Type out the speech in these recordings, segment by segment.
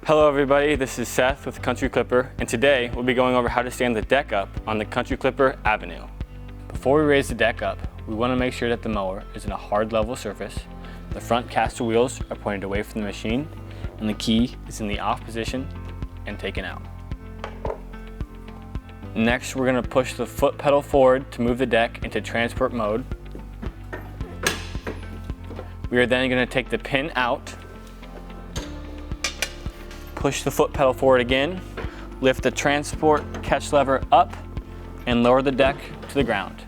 Hello everybody, this is Seth with Country Clipper, and today we'll be going over how to stand the deck up on the Country Clipper Avenue. Before we raise the deck up, we want to make sure that the mower is in a hard level surface, the front caster wheels are pointed away from the machine, and the key is in the off position and taken out. Next, we're going to push the foot pedal forward to move the deck into transport mode. We are then going to take the pin out, push the foot pedal forward again, lift the transport catch lever up, and lower the deck to the ground.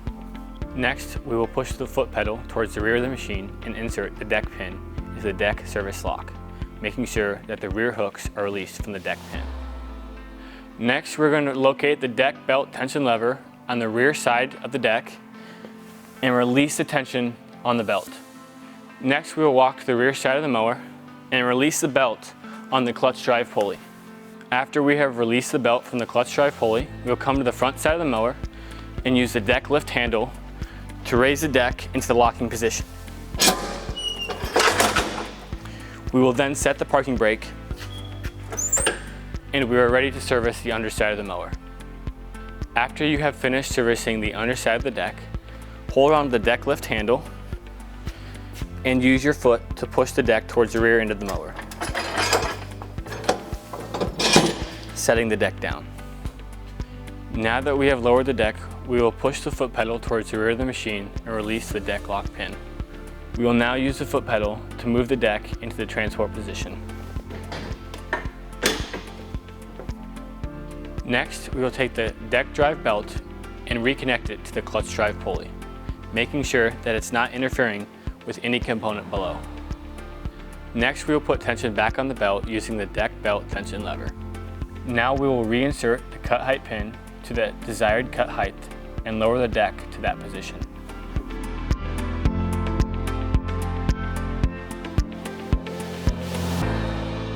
Next, we will push the foot pedal towards the rear of the machine and insert the deck pin into the deck service lock, making sure that the rear hooks are released from the deck pin. Next, we're going to locate the deck belt tension lever on the rear side of the deck and release the tension on the belt. Next, we will walk to the rear side of the mower and release the belt on the clutch drive pulley. After we have released the belt from the clutch drive pulley, we will come to the front side of the mower and use the deck lift handle to raise the deck into the locking position. We will then set the parking brake and we are ready to service the underside of the mower. After you have finished servicing the underside of the deck, hold on to the deck lift handle and use your foot to push the deck towards the rear end of the mower, setting the deck down. Now that we have lowered the deck, we will push the foot pedal towards the rear of the machine and release the deck lock pin. We will now use the foot pedal to move the deck into the transport position. Next, we will take the deck drive belt and reconnect it to the clutch drive pulley, making sure that it's not interfering with any component below. Next, we will put tension back on the belt using the deck belt tension lever. Now we will reinsert the cut height pin to the desired cut height and lower the deck to that position.